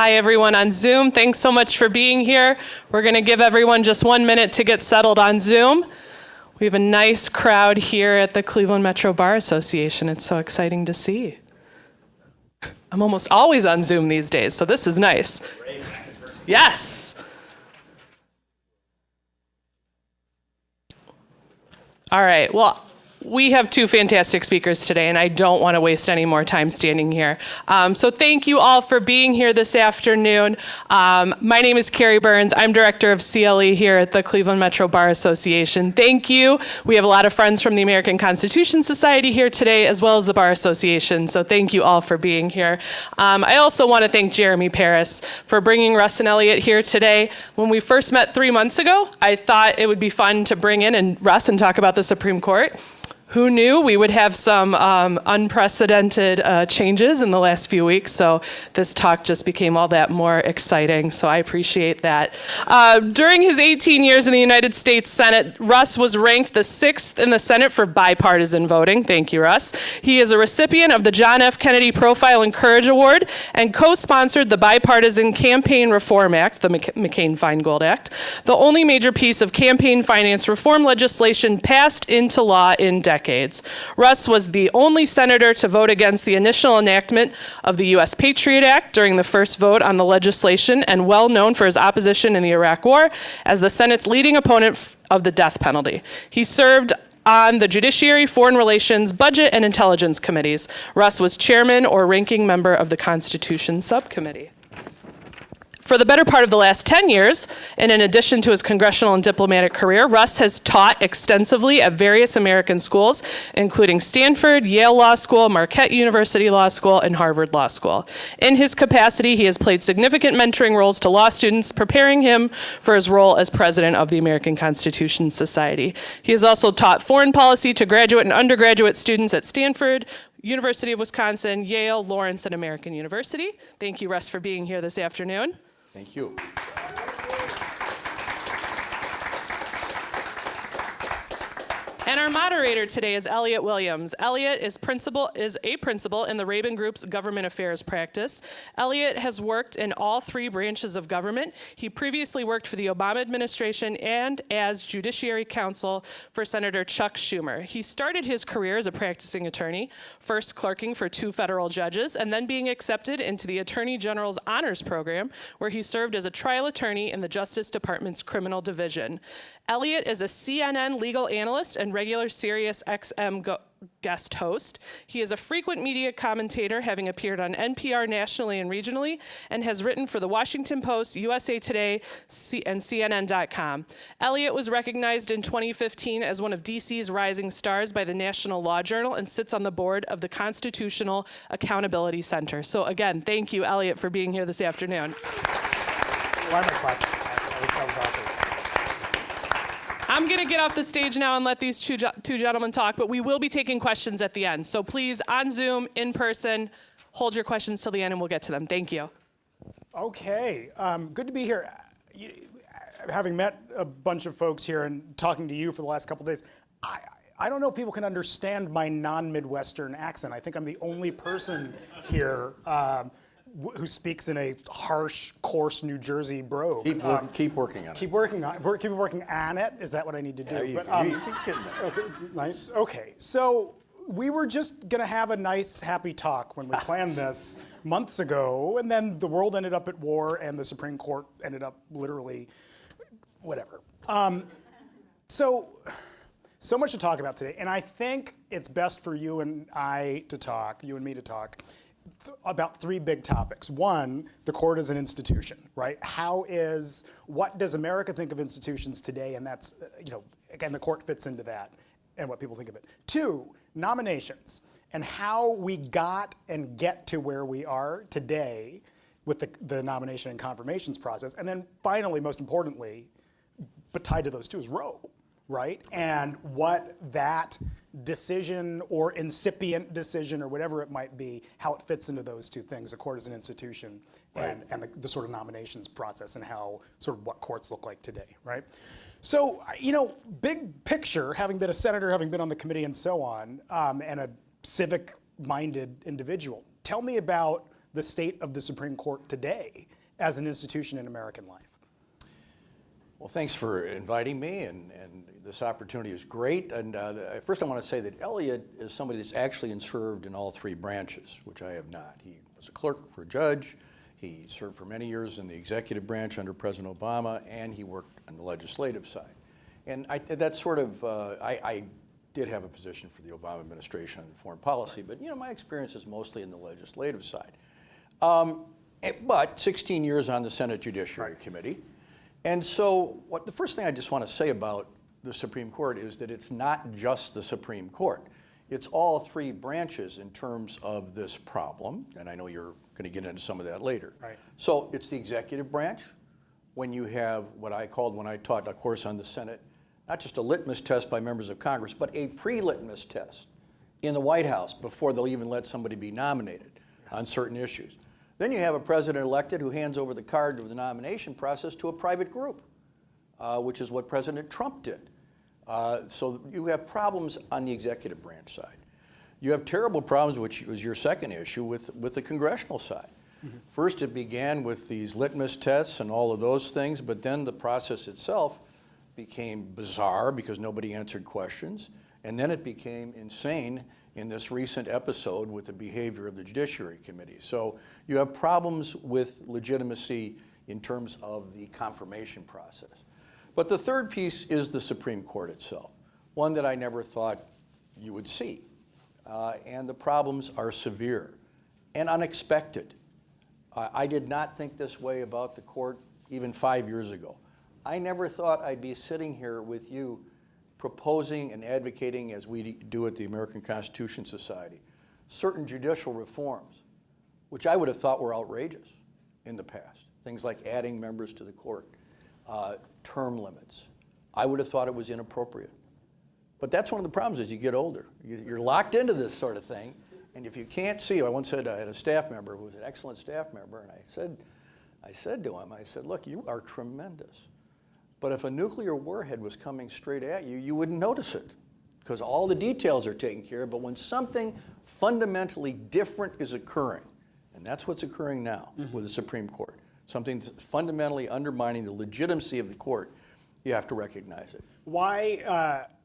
Hi, everyone on Zoom. Thanks so much for being here. We're going to give everyone just 1 minute to get settled on Zoom. We have a nice crowd here at the Cleveland Metro Bar Association. It's so exciting to see. I'm almost always on Zoom these days, so this is nice. Yes. All right, well, we have two fantastic speakers today, and I don't want to waste any more time standing here. So thank you all for being here this afternoon. My name is Carrie Burns. I'm Director of CLE here at the Cleveland Metro Bar Association. Thank you. We have a lot of friends from the American Constitution Society here today, as well as the Bar Association, so thank you all for being here. I also want to thank Jeremy Paris for bringing Russ and Elliot here today. When we first met 3 months ago, I thought it would be fun to bring in Russ and talk about the Supreme Court. Who knew we would have some unprecedented changes in the last few weeks, so this talk just became all that more exciting, so I appreciate that. During his 18 years in the United States Senate, Russ was ranked the 6th in the Senate for bipartisan voting. Thank you, Russ. He is a recipient of the John F. Kennedy Profile and Courage Award and co-sponsored the Bipartisan Campaign Reform Act, the McCain-Feingold Act, the only major piece of campaign finance reform legislation passed into law in decades. Russ was the only senator to vote against the initial enactment of the U.S. Patriot Act during the first vote on the legislation, and well known for his opposition in the Iraq War as the Senate's leading opponent of the death penalty. He served on the Judiciary, Foreign Relations, Budget, and Intelligence Committees. Russ was chairman or ranking member of the Constitution Subcommittee. For the better part of the last 10 years, and in addition to his congressional and diplomatic career, Russ has taught extensively at various American schools, including Stanford, Yale Law School, Marquette University Law School, and Harvard Law School. In his capacity, he has played significant mentoring roles to law students, preparing him for his role as president of the American Constitution Society. He has also taught foreign policy to graduate and undergraduate students at Stanford, University of Wisconsin, Yale, Lawrence, and American University. Thank you, Russ, for being here this afternoon. Thank you. And our moderator today is Elliott Williams. Elliott is a principal in the Raben Group's government affairs practice. Elliott has worked in all 3 branches of government. He previously worked for the Obama administration and as Judiciary Counsel for Senator Chuck Schumer. He started his career as a practicing attorney, first clerking for 2 federal judges, and then being accepted into the Attorney General's Honors Program, where he served as a trial attorney in the Justice Department's Criminal Division. Elliott is a CNN legal analyst and regular Sirius XM guest host. He is a frequent media commentator, having appeared on NPR nationally and regionally, and has written for The Washington Post, USA Today, and CNN.com. Elliott was recognized in 2015 as one of DC's rising stars by the National Law Journal and sits on the board of the Constitutional Accountability Center. So again, thank you, Elliott, for being here this afternoon. Why am I clapping? That was awkward. I'm going to get off the stage now and let these two gentlemen talk, but we will be taking questions at the end. So please, on Zoom, in person, hold your questions till the end and we'll get to them. Thank you. Okay, good to be here. Having met a bunch of folks here and talking to you for the last couple of days, I don't know if people can understand my non-Midwestern accent. I think I'm the only person here who speaks in a harsh, coarse New Jersey brogue. Keep working on it. Keep working on it. Is that what I need to do? Yeah, you keep getting there. Okay, nice. Okay, so we were just gonna have a nice, happy talk when we planned this months ago, and then the world ended up at war, and the Supreme Court ended up literally, whatever. So much to talk about today, and I think it's best for you and me to talk, about 3 big topics. One, the court as an institution, right? What does America think of institutions today? And that's, again, the court fits into that and what people think of it. 2, nominations and how we got and get to where we are today with the nomination and confirmations process. And then finally, most importantly, but tied to those 2 is Roe, right? And what that decision or incipient decision or whatever it might be, how it fits into those 2 things, the court as an institution and the sort of nominations process and how sort of what courts look like today, right? So, big picture, having been a senator, having been on the committee and so on, and a civic-minded individual, tell me about the state of the Supreme Court today as an institution in American life? Well, thanks for inviting me, and this opportunity is great. And first I want to say that Elliot is somebody that's actually served in all three branches, which I have not. He was a clerk for a judge, he served for many years in the executive branch under President Obama, and he worked on the legislative side. And that's sort of, I did have a position for the Obama administration on foreign policy, but my experience is mostly in the legislative side. But 16 years on the Senate Judiciary Committee. And so the first thing I just want to say about the Supreme Court is that it's not just the Supreme Court. It's all three branches in terms of this problem, and I know you're going to get into some of that later. Right. So it's the executive branch, when you have what I called, when I taught a course on the Senate, not just a litmus test by members of Congress, but a pre-litmus test in the White House before they'll even let somebody be nominated on certain issues. Then you have a president elected who hands over the card of the nomination process to a private group, which is what President Trump did. So you have problems on the executive branch side. You have terrible problems, which was your second issue, with the congressional side. Mm-hmm. First, it began with these litmus tests and all of those things, but then the process itself became bizarre because nobody answered questions, and then it became insane in this recent episode with the behavior of the Judiciary Committee. So you have problems with legitimacy in terms of the confirmation process. But the third piece is the Supreme Court itself, one that I never thought you would see. And the problems are severe and unexpected. I did not think this way about the court even 5 years ago. I never thought I'd be sitting here with you proposing and advocating, as we do at the American Constitution Society, certain judicial reforms, which I would have thought were outrageous in the past. Things like adding members to the court, term limits. I would have thought it was inappropriate. But that's one of the problems as you get older. You're locked into this sort of thing, and if you can't see, I once said I had a staff member who was an excellent staff member, and I said to him, look, you are tremendous. But if a nuclear warhead was coming straight at you, you wouldn't notice it because all the details are taken care of. But when something fundamentally different is occurring, and that's what's occurring now with the Supreme Court, something that's fundamentally undermining the legitimacy of the court, you have to recognize it.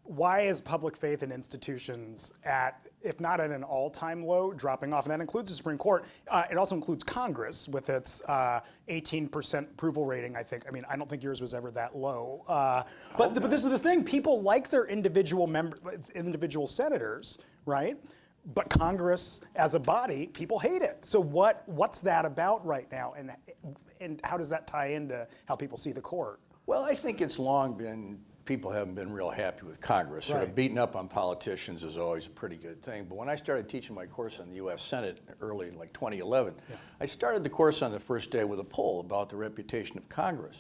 Why is public faith in institutions at, if not at an all-time low, dropping off? And that includes the Supreme Court. It also includes Congress with its 18% approval rating, I think. I mean, I don't think yours was ever that low. But this is the thing. People like their individual senators, right? But Congress as a body, people hate it. So what's that about right now? And how does that tie into how people see the court? Well, I think it's long been, people haven't been real happy with Congress. Sort of beating up on politicians is always a pretty good thing. But when I started teaching my course on the U.S. Senate early in like 2011, I started the course on the first day with a poll about the reputation of Congress.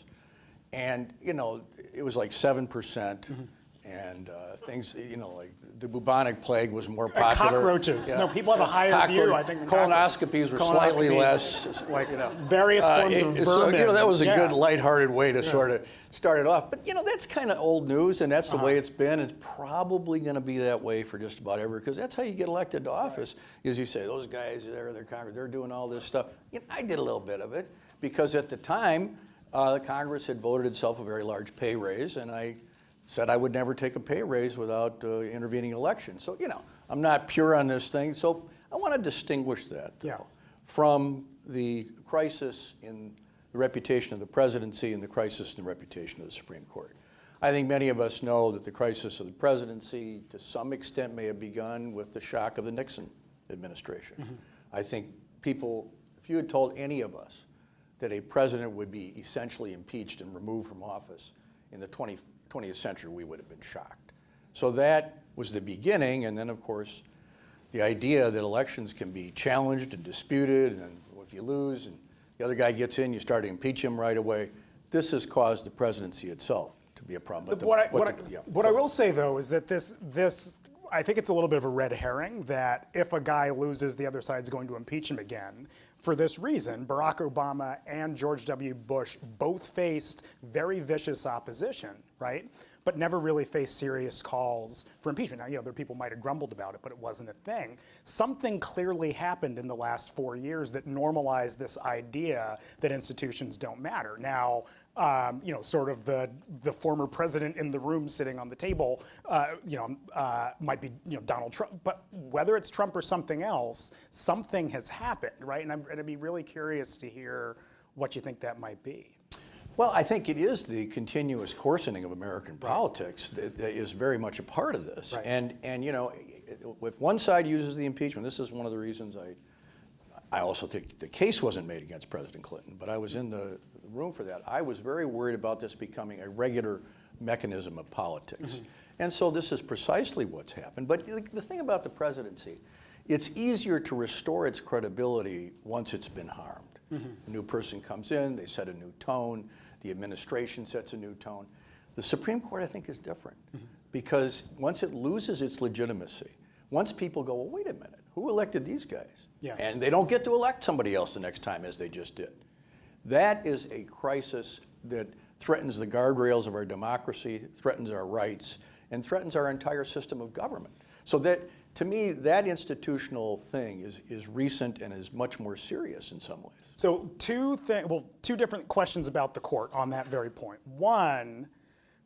And, it was like 7%. And things, like the bubonic plague was more popular. Cockroaches. Yeah. No, people have a higher view, I think, than colonoscopies were slightly less, various forms of vermin. So, that was a good lighthearted way to sort of start it off. But, that's kind of old news, and that's the way it's been. It's probably going to be that way for just about ever, because that's how you get elected to office, is you say, those guys, they're doing all this stuff. I did a little bit of it, because at the time, Congress had voted itself a very large pay raise, and I said I would never take a pay raise without intervening election. So, I'm not pure on this thing. So I want to distinguish that from the crisis in the reputation of the presidency and the crisis in the reputation of the Supreme Court. I think many of us know that the crisis of the presidency to some extent may have begun with the shock of the Nixon administration. I think people, if you had told any of us that a president would be essentially impeached and removed from office in the 20th century, we would have been shocked. So that was the beginning, and then of course the idea that elections can be challenged and disputed, and if you lose and the other guy gets in, you start to impeach him right away. This has caused the presidency itself to be a problem. But what I will say though is that this I think it's a little bit of a red herring that if a guy loses, the other side's going to impeach him again. for this reason, Barack Obama and George W. Bush both faced very vicious opposition, right? But never really faced serious calls for impeachment. Now, there people might have grumbled about it, but it wasn't a thing. Something clearly happened in the last 4 years that normalized this idea that institutions don't matter. Now, sort of the former president in the room sitting on the table, might be, Donald Trump. But whether it's Trump or something else, something has happened, right? And I'd be really curious to hear what you think that might be. Well, I think it is the continuous coarsening of American politics that is very much a part of this. Right. And if one side uses the impeachment, this is one of the reasons I also think the case wasn't made against President Clinton, but I was in the room for that. I was very worried about this becoming a regular mechanism of politics. Mm-hmm. And so this is precisely what's happened. But the thing about the presidency, it's easier to restore its credibility once it's been harmed. Mm-hmm. A new person comes in, they set a new tone, the administration sets a new tone. The Supreme Court, I think, is different because once it loses its legitimacy, once people go, well, wait a minute, who elected these guys? Yeah. And they don't get to elect somebody else the next time as they just did. That is a crisis that threatens the guardrails of our democracy, threatens our rights, and threatens our entire system of government. So that, to me, that institutional thing is recent and is much more serious in some ways. So two different questions about the court on that very point. One,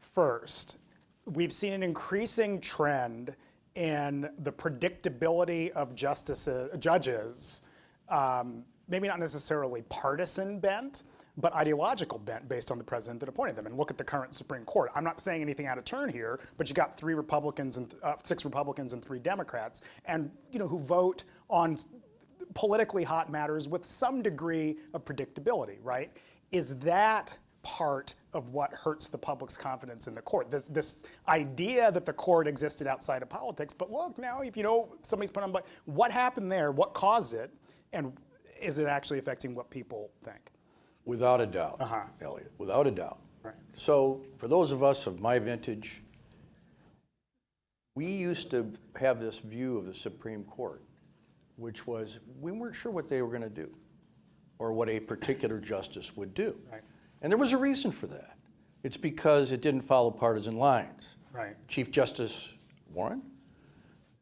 first, we've seen an increasing trend in the predictability of judges, maybe not necessarily partisan bent, but ideological bent based on the president that appointed them. And look at the current Supreme Court. I'm not saying anything out of turn here, but you got 6 Republicans and 3 Democrats, and who vote on politically hot matters with some degree of predictability, right? Is that part of what hurts the public's confidence in the court? This idea that the court existed outside of politics, but look, now if somebody's put on, but what happened there, what caused it, and is it actually affecting what people think? Without a doubt, Elliot, without a doubt. Right. So for those of us of my vintage, we used to have this view of the Supreme Court, which was we weren't sure what they were going to do or what a particular justice would do. Right. And there was a reason for that. It's because it didn't follow partisan lines. Right. Chief Justice Warren,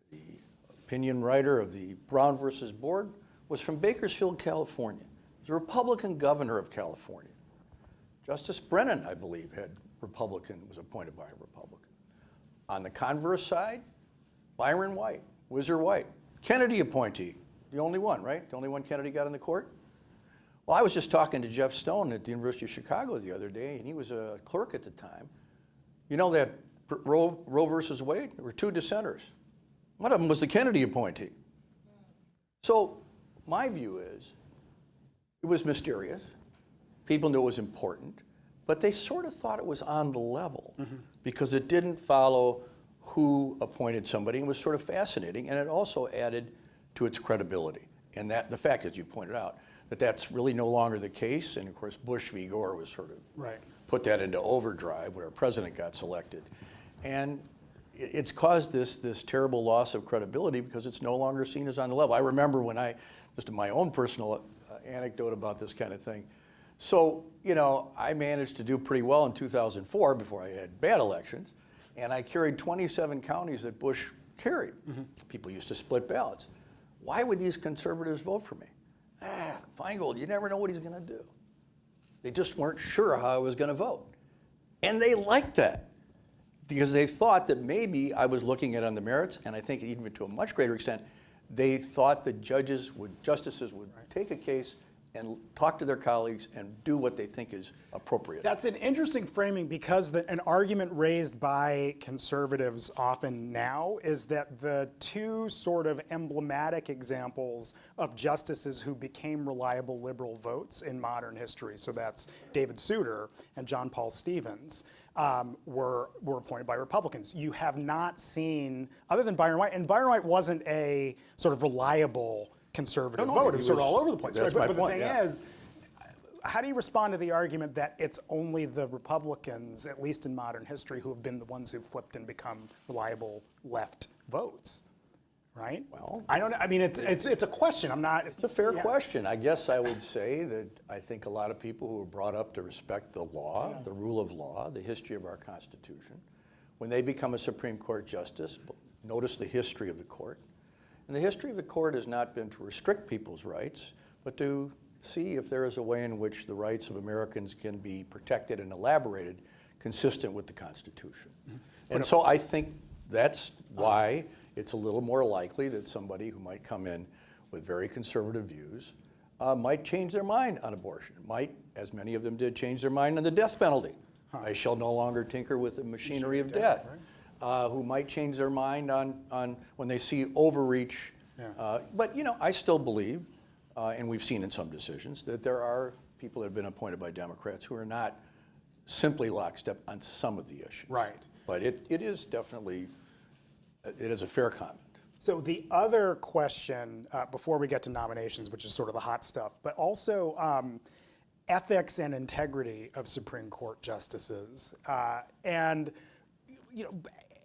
the opinion writer of the Brown versus Board, was from Bakersfield, California. He was a Republican governor of California. Justice Brennan, I believe, was appointed by a Republican. On the converse side, Byron White, Whizzer White, Kennedy appointee, the only one, right? The only one Kennedy got in the court? Well, I was just talking to Jeff Stone at the University of Chicago the other day, and he was a clerk at the time. You know that Roe versus Wade? There were 2 dissenters. One of them was the Kennedy appointee. So my view is it was mysterious. People knew it was important, but they sort of thought it was on the level because it didn't follow who appointed somebody. It was sort of fascinating, and it also added to its credibility. And that the fact, as you pointed out, that's really no longer the case. And of course, Bush v. Gore was sort of put that into overdrive where a president got selected. And it's caused this terrible loss of credibility because it's no longer seen as on the level. I remember when just my own personal anecdote about this kind of thing. So, I managed to do pretty well in 2004 before I had bad elections. And I carried 27 counties that Bush carried. People used to split ballots. Why would these conservatives vote for me? Feingold, you never know what he's going to do. They just weren't sure how I was going to vote. And they liked that because they thought that maybe I was looking at it on the merits, and I think even to a much greater extent, they thought that justices would take a case and talk to their colleagues and do what they think is appropriate. That's an interesting framing because an argument raised by conservatives often now is that the 2 sort of emblematic examples of justices who became reliable liberal votes in modern history, so that's David Souter and John Paul Stevens, were appointed by Republicans. You have not seen, other than Byron White, and Byron White wasn't a sort of reliable conservative vote. It was sort of all over the place. That's right? my But point, the thing is, how do you respond to the argument that it's only the Republicans, at least in modern history, who have been the ones who've flipped and become reliable left votes? right? Well, I don't know. I mean, it's a question. I'm not. It's a fair question. I guess I would say that I think a lot of people who were brought up to respect the law, the rule of law, the history of our Constitution, when they become a Supreme Court justice, notice the history of the court. And the history of the court has not been to restrict people's rights, but to see if there is a way in which the rights of Americans can be protected and elaborated consistent with the Constitution. And so I think that's why it's a little more likely that somebody who might come in with very conservative views might change their mind on abortion, might, as many of them did, change their mind on the death penalty. I shall no longer tinker with the machinery of death. Who might change their mind on when they see overreach. But I still believe, and we've seen in some decisions, that there are people that have been appointed by Democrats who are not simply lockstep on some of the issues. Right. But it is definitely, it is a fair comment. So the other question, before we get to nominations, which is sort of the hot stuff, but also ethics and integrity of Supreme Court justices. And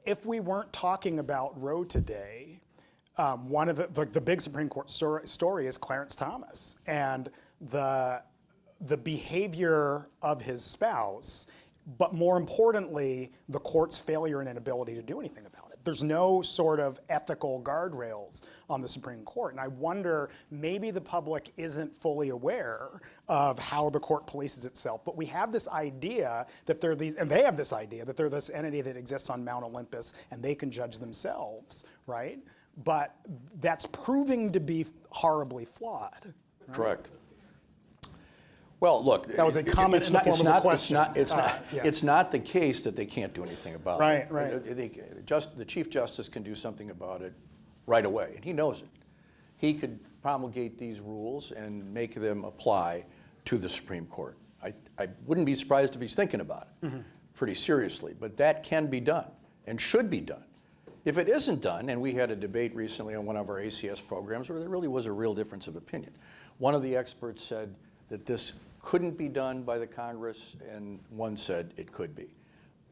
if we weren't talking about Roe today, one of the big Supreme Court story is Clarence Thomas and the behavior of his spouse, but more importantly, the court's failure and inability to do anything about it. There's no sort of ethical guardrails on the Supreme Court. And I wonder, maybe the public isn't fully aware of how the court polices itself, but we have this idea that they're these, and they have this idea that they're this entity that exists on Mount Olympus and they can judge themselves, right? But that's proving to be horribly flawed. Right? Correct. Well, look, that was a comment in the form of a question. It's not the case that they can't do anything about it. Right. The Chief Justice can do something about it right away, and he knows it. He could promulgate these rules and make them apply to the Supreme Court. I wouldn't be surprised if he's thinking about it pretty seriously, but that can be done and should be done. If it isn't done, and we had a debate recently on one of our ACS programs where there really was a real difference of opinion. One of the experts said that this couldn't be done by the Congress, and one said it could be.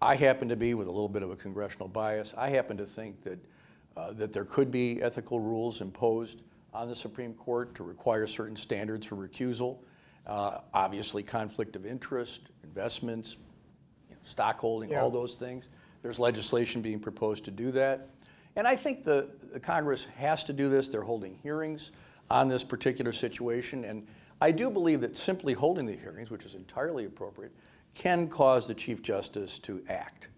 I happen to be, with a little bit of a congressional bias, I happen to think that there could be ethical rules imposed on the Supreme Court to require certain standards for recusal. Obviously, conflict of interest, investments, stockholding, all those things. There's legislation being proposed to do that. And I think the Congress has to do this. They're holding hearings on this particular situation. And I do believe that simply holding the hearings, which is entirely appropriate, can cause the Chief Justice to act.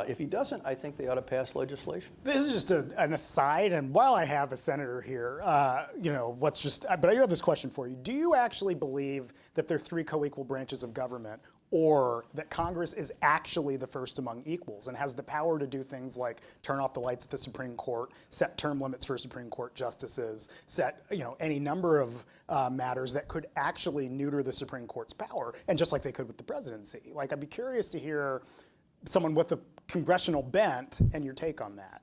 If he doesn't, I think they ought to pass legislation. This is just an aside, and while I have a senator here, but I do have this question for you. Do you actually believe that there are three co-equal branches of government, or that Congress is actually the first among equals and has the power to do things like turn off the lights at the Supreme Court, set term limits for Supreme Court justices, set any number of matters that could actually neuter the Supreme Court's power, and just like they could with the presidency? Like, I'd be curious to hear someone with a congressional bent and your take on that.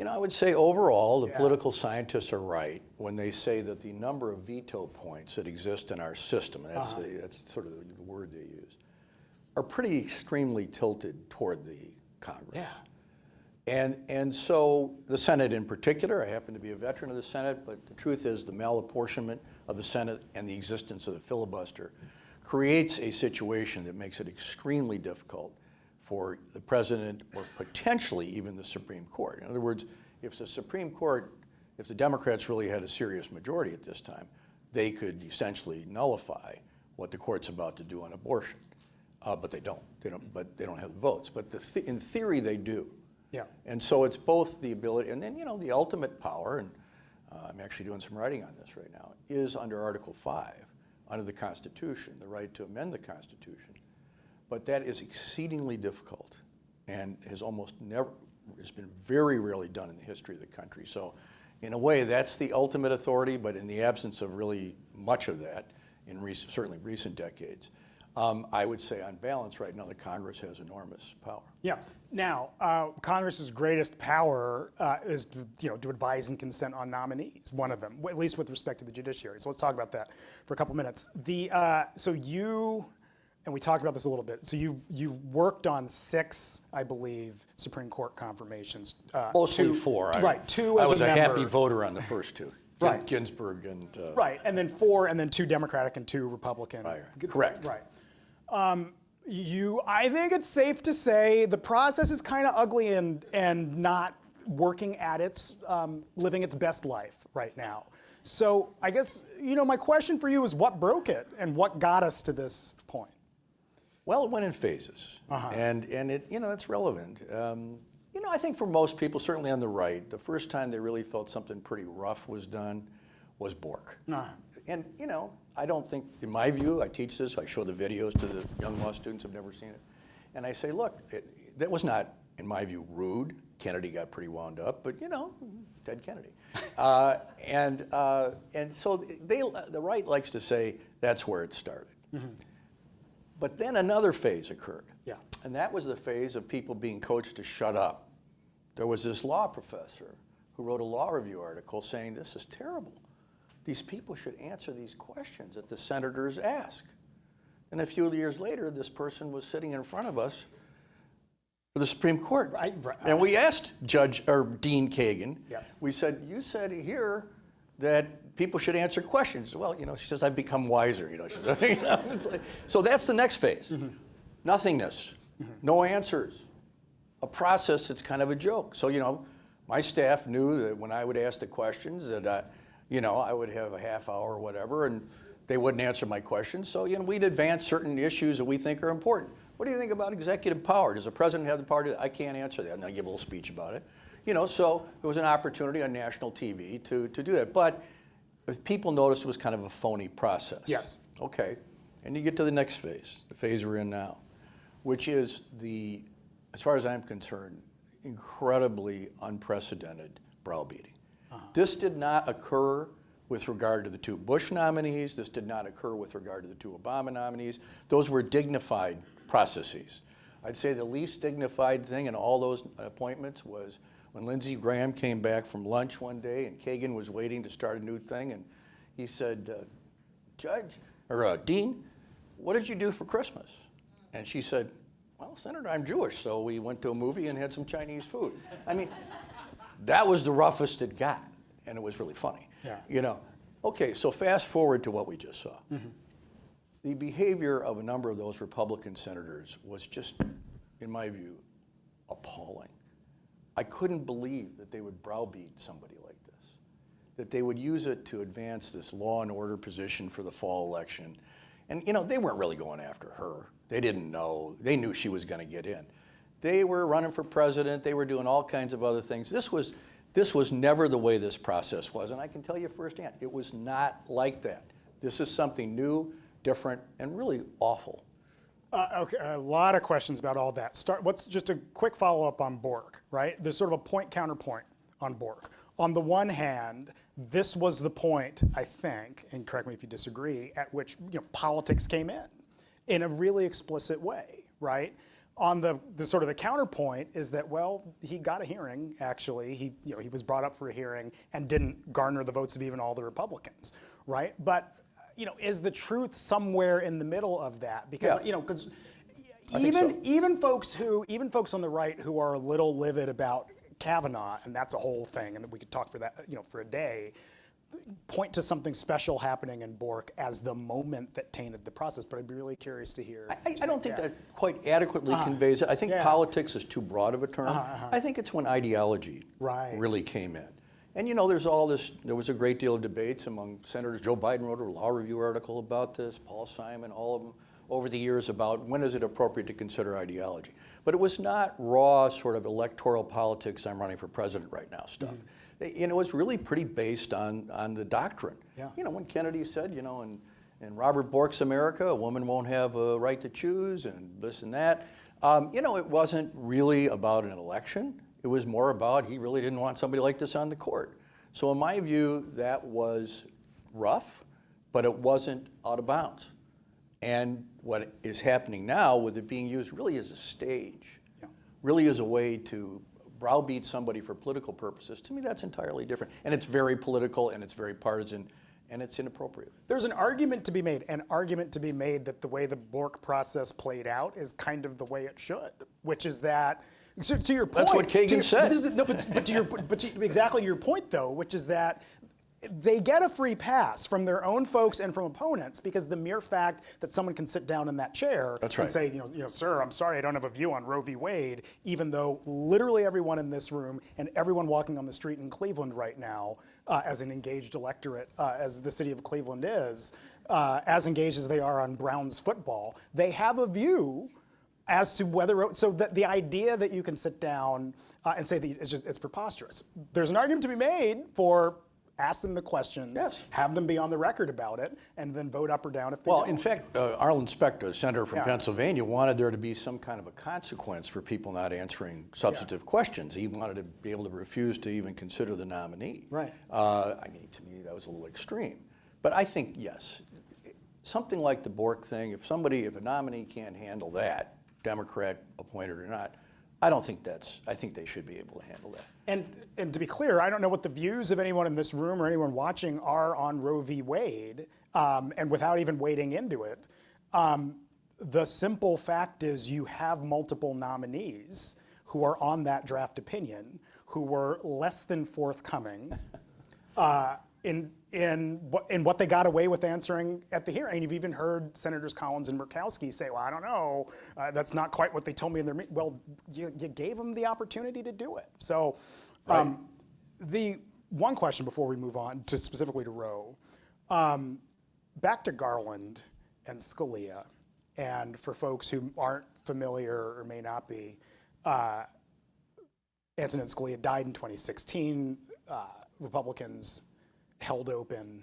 I would say overall, the political scientists are right when they say that the number of veto points that exist in our system, and that's sort of the word they use, are pretty extremely tilted toward the Congress. And so the Senate in particular, I happen to be a veteran of the Senate, but the truth is the malapportionment of the Senate and the existence of the filibuster creates a situation that makes it extremely difficult for the president or potentially even the Supreme Court. In other words, if the Supreme Court, if the Democrats really had a serious majority at this time, they could essentially nullify what the court's about to do on abortion. But they don't. But they don't have the votes. But in theory, they do. And so it's both the ability, and then the ultimate power, and I'm actually doing some writing on this right now, is under Article 5, under the Constitution, the right to amend the Constitution. But that is exceedingly difficult and has been very rarely done in the history of the country. So in a way, that's the ultimate authority, but in the absence of really much of that in certainly recent decades, I would say on balance right now, the Congress has enormous power. Now, Congress's greatest power is to advise and consent on nominees, one of them, at least with respect to the judiciary. So let's talk about that for a couple minutes. So you and we talked about this a little bit. So you've worked on 6, I believe, Supreme Court confirmations. Mostly 2, 4. Right, 2 as I was a a member. happy voter on the first 2. Right. Ginsburg and... Right, and then 4, and then 2 Democratic and 2 Republican. Right. Correct. Right. I think it's safe to say the process is kind of ugly and not working at its, living its best life right now. So I guess, my question for you is what broke it and what got us to this point? Well, it went in phases, and it, it's relevant. I think for most people, certainly on the right, the first time they really felt something pretty rough was done was Bork. And, I don't think, in my view, I teach this, I show the videos to the young law students who've never seen it, and I say, look, that was not, in my view, rude. Kennedy got pretty wound up, but, Ted Kennedy. And so the right likes to say that's where it started. But then another phase occurred. Yeah. And that was the phase of people being coached to shut up. There was this law professor who wrote a law review article saying this is terrible. These people should answer these questions that the senators ask. And a few years later, this person was sitting in front of us for the Supreme Court. Right. And we asked Dean Kagan, yes. We said, you said here that people should answer questions. Well, she says, I've become wiser. So that's the next phase. Nothingness, no answers, a process that's kind of a joke. So, my staff knew that when I would ask the questions that, I would have a half hour or whatever, and they wouldn't answer my questions. So, we'd advance certain issues that we think are important. What do you think about executive power? Does the president have the power to? I can't answer that. And I give a little speech about it. So there was an opportunity on national TV to do that. But people noticed it was kind of a phony process. Yes. Okay. And you get to the next phase, the phase we're in now, which is as far as I'm concerned, incredibly unprecedented browbeating. This did not occur with regard to the 2 Bush nominees. This did not occur with regard to the 2 Obama nominees. Those were dignified processes. I'd say the least dignified thing in all those appointments was when Lindsey Graham came back from lunch one day and Kagan was waiting to start a new thing, and he said, Dean, what did you do for Christmas? And she said, well, Senator, I'm Jewish, so we went to a movie and had some Chinese food. I mean, that was the roughest it got, and it was really funny. Yeah. Okay, so fast forward to what we just saw. The behavior of a number of those Republican senators was just, in my view, appalling. I couldn't believe that they would browbeat somebody like this, that they would use it to advance this law and order position for the fall election. And, they weren't really going after her. They didn't know. They knew she was going to get in. They were running for president. They were doing all kinds of other things. This was never the way this process was. And I can tell you firsthand, it was not like that. This is something new, different, and really awful. Okay, a lot of questions about all that. What's just a quick follow-up on Bork, right? There's sort of a point-counterpoint on Bork. On the one hand, this was the point, I think, and correct me if you disagree, at which politics came in a really explicit way, right? On the sort of the counterpoint is that, well, he got a hearing, actually. He was brought up for a hearing and didn't garner the votes of even all the Republicans, right? But is the truth somewhere in the middle of that? Because because even folks on the right who are a little livid about Kavanaugh, and that's a whole thing, and we could talk for that for a day, point to something special happening in Bork as the moment that tainted the process. But I'd be really curious to hear. I don't think that quite adequately conveys it. I think politics is too broad of a term. I think it's when ideology really came in. And there was a great deal of debates among senators. Joe Biden wrote a law review article about this, Paul Simon, all of them, over the years about when is it appropriate to consider ideology. But it was not raw sort of electoral politics, I'm running for president right now stuff. It was really pretty based on the doctrine. When Kennedy said, in Robert Bork's America, a woman won't have a right to choose and this and that. It wasn't really about an election. It was more about he really didn't want somebody like this on the court. So in my view, that was rough, but it wasn't out of bounds. And what is happening now with it being used really as a stage, really as a way to browbeat somebody for political purposes, to me that's entirely different. And it's very political and it's very partisan. and it's inappropriate. There's an argument to be made, that the way the Bork process played out is kind of the way it should, which is that, so to your point. That's what Kagan said. Exactly your point, though, which is that they get a free pass from their own folks and from opponents because the mere fact that someone can sit down in that chair and say, sir, I'm sorry, I don't have a view on Roe v. Wade, even though literally everyone in this room and everyone walking on the street in Cleveland right now, as an engaged electorate, as the city of Cleveland is, as engaged as they are on Browns football, they have a view as to whether, so that the idea that you can sit down and say that it's preposterous. There's an argument to be made for ask them the questions, have them be on the record about it, and then vote up or down if they don't. In fact, Arlen Spector, a senator from Pennsylvania, wanted there to be some kind of a consequence for people not answering substantive questions. He wanted to be able to refuse to even consider the nominee. Right. To me, that was a little extreme. But I think, yes, something like the Bork thing, if a nominee can't handle that, Democrat appointed or not, I think they should be able to handle that. And to be clear, I don't know what the views of anyone in this room or anyone watching are on Roe v. Wade, and without even wading into it, the simple fact is you have multiple nominees who are on that draft opinion who were less than forthcoming in what they got away with answering at the hearing. You've even heard Senators Collins and Murkowski say, well, I don't know, that's not quite what they told me in their meeting. Well, you gave them the opportunity to do it. So the one question before we move on to specifically to Roe, back to Garland and Scalia, and for folks who aren't familiar or may not be, Antonin Scalia died in 2016. Republicans held open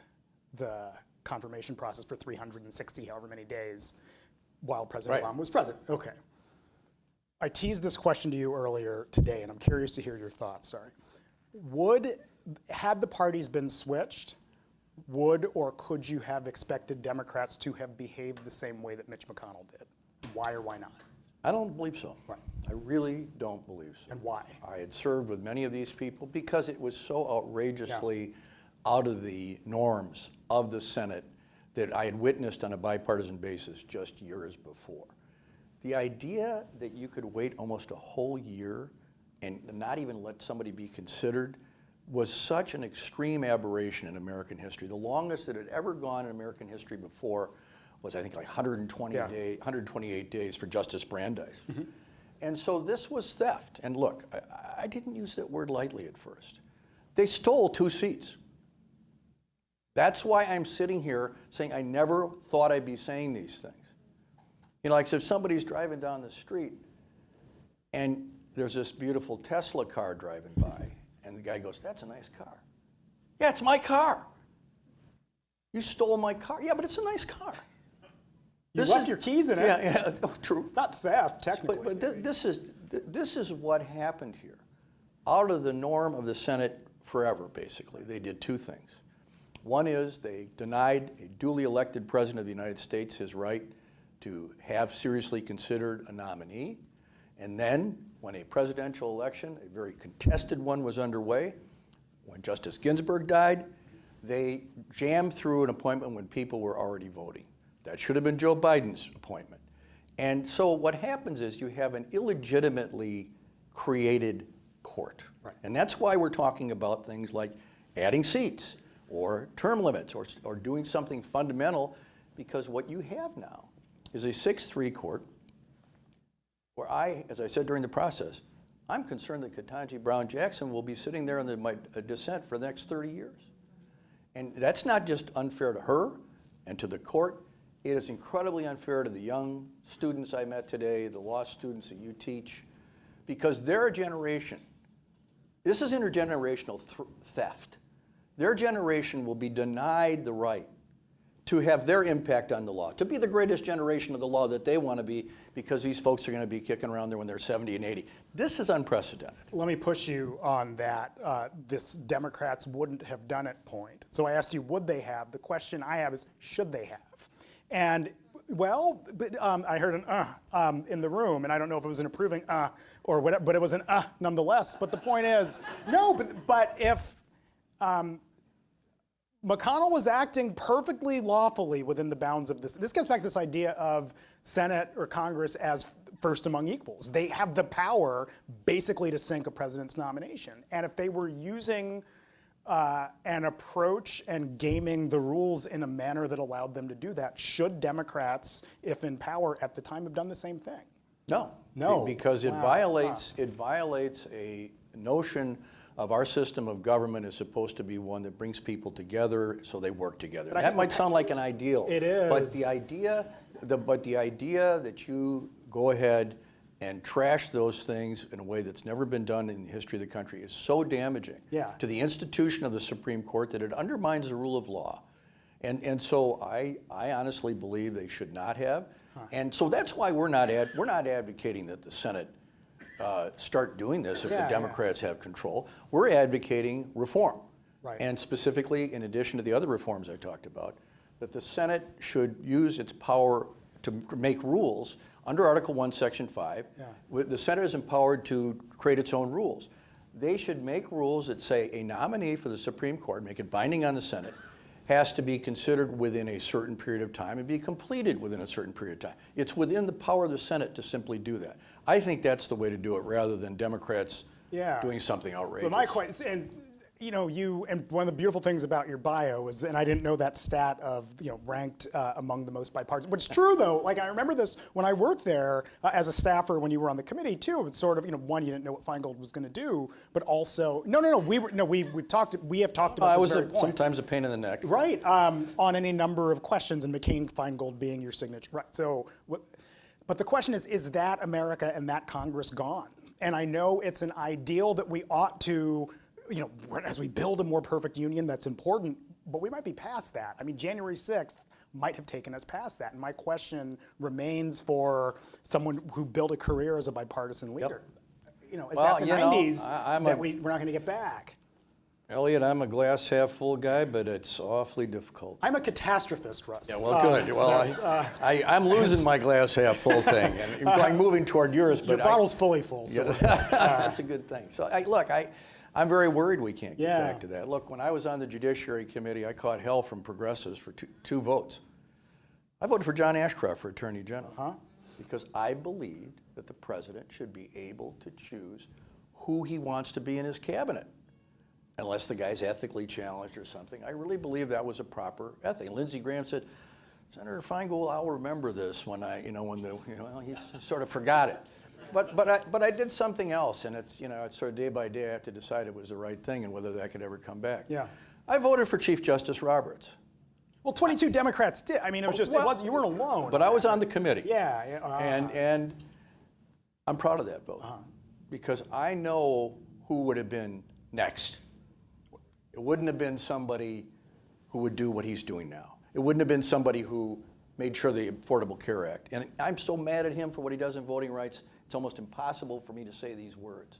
the confirmation process for 360 however many days while President Obama was president. Okay. I teased this question to you earlier today, and I'm curious to hear your thoughts. Had the parties been switched, would or could you have expected Democrats to have behaved the same way that Mitch McConnell did? Why or why not? I don't believe so. Right. I really don't believe so. And why? I had served with many of these people because it was so outrageously out of the norms of the Senate that I had witnessed on a bipartisan basis just years before. The idea that you could wait almost a whole year and not even let somebody be considered was such an extreme aberration in American history. The longest that had ever gone in American history before was, I think, like 128 days for Justice Brandeis. Mm-hmm. And so this was theft. And look, I didn't use that word lightly at first. They stole 2 seats. That's why I'm sitting here saying I never thought I'd be saying these things. Like if somebody's driving down the street and there's this beautiful Tesla car driving by, and the guy goes, that's a nice car. Yeah, it's my car. You stole my car. Yeah, but it's a nice car. You left your keys in it. Yeah, true. It's not theft, technically. But this is what happened here. Out of the norm of the Senate forever, basically, they did 2 things. One is they denied a duly elected president of the United States his right to have seriously considered a nominee. And then when a presidential election, a very contested one, was underway, when Justice Ginsburg died, they jammed through an appointment when people were already voting. That should have been Joe Biden's appointment. And so what happens is you have an illegitimately created court. Right. And that's why we're talking about things like adding seats or term limits or doing something fundamental, because what you have now is a 6-3 court where as I said during the process, I'm concerned that Ketanji Brown Jackson will be sitting there in my dissent for the next 30 years. And that's not just unfair to her and to the court. It is incredibly unfair to the young students I met today, the law students that you teach, because their generation, this is intergenerational theft. Their generation will be denied the right to have their impact on the law, to be the greatest generation of the law that they want to be, because these folks are going to be kicking around there when they're 70 and 80. This is unprecedented. Let me push you on that, this Democrats wouldn't have done it point. So I asked you, would they have? The question I have is, should they have? And well, but, I heard an in the room, and I don't know if it was an approving or whatever, but it was an nonetheless. But the point is, no, but if, McConnell was acting perfectly lawfully within the bounds of this. This gets back to this idea of Senate or Congress as first among equals. They have the power basically to sink a president's nomination. And if they were using an approach and gaming the rules in a manner that allowed them to do that, should Democrats, if in power at the time, have done the same thing? No. No. Because it Wow. violates a notion of our system of government is supposed to be one that brings people together so they work together. That might sound like an ideal. It is. But the idea that you go ahead and trash those things in a way that's never been done in the history of the country is so damaging to the institution of the Supreme Court that it undermines the rule of law. And so I honestly believe they should not have. And so that's why we're not advocating that the Senate start doing this if the Democrats have control. We're advocating reform. Right. And specifically, in addition to the other reforms I talked about, that the Senate should use its power to make rules under Article 1, Section 5. The Senate is empowered to create its own rules. They should make rules that say a nominee for the Supreme Court, make it binding on the Senate, has to be considered within a certain period of time and be completed within a certain period of time. It's within the power of the Senate to simply do that. I think that's the way to do it rather than Democrats doing something outrageous. But my question, and and one of the beautiful things about your bio is, and I didn't know that stat of, ranked among the most bipartisan, which is true though. Like I remember this when I worked there as a staffer when you were on the committee too. It's sort of, one, you didn't know what Feingold was going to do, but also, we have talked about I this was very point. sometimes a pain in the neck. Right, on any number of questions, and McCain-Feingold being your signature. Right, so, but the question is that America and that Congress gone? And I know it's an ideal that we ought to, as we build a more perfect union, that's important, but we might be past that. I mean, January 6th might have taken us past that. And my question remains for someone who built a career as a bipartisan leader. Is that the 90s that we're not going to get back? Elliot, I'm a glass half full guy, but it's awfully difficult. I'm a catastrophist, Russ. Yeah, well, good. Well, I'm losing my glass half full thing, and I'm moving toward yours. But your bottle's fully full. So that's a good thing. So, I'm very worried we can't get back to that. Look, when I was on the Judiciary Committee, I caught hell from progressives for two votes. I voted for John Ashcroft for Attorney General because I believed that the president should be able to choose who he wants to be in his cabinet, unless the guy's ethically challenged or something. I really believe that was a proper ethic. And Lindsey Graham said, Senator Feingold, I'll remember this when he sort of forgot it. But I did something else, and it's sort of day by day I have to decide it was the right thing and whether that could ever come back. Yeah. I voted for Chief Justice Roberts. Well, 22 Democrats did. I mean, it was just, you weren't alone. But I was on the committee. Yeah. And I'm proud of that vote because I know who would have been next. It wouldn't have been somebody who would do what he's doing now. It wouldn't have been somebody who made sure the Affordable Care Act. And I'm so mad at him for what he does in voting rights, it's almost impossible for me to say these words.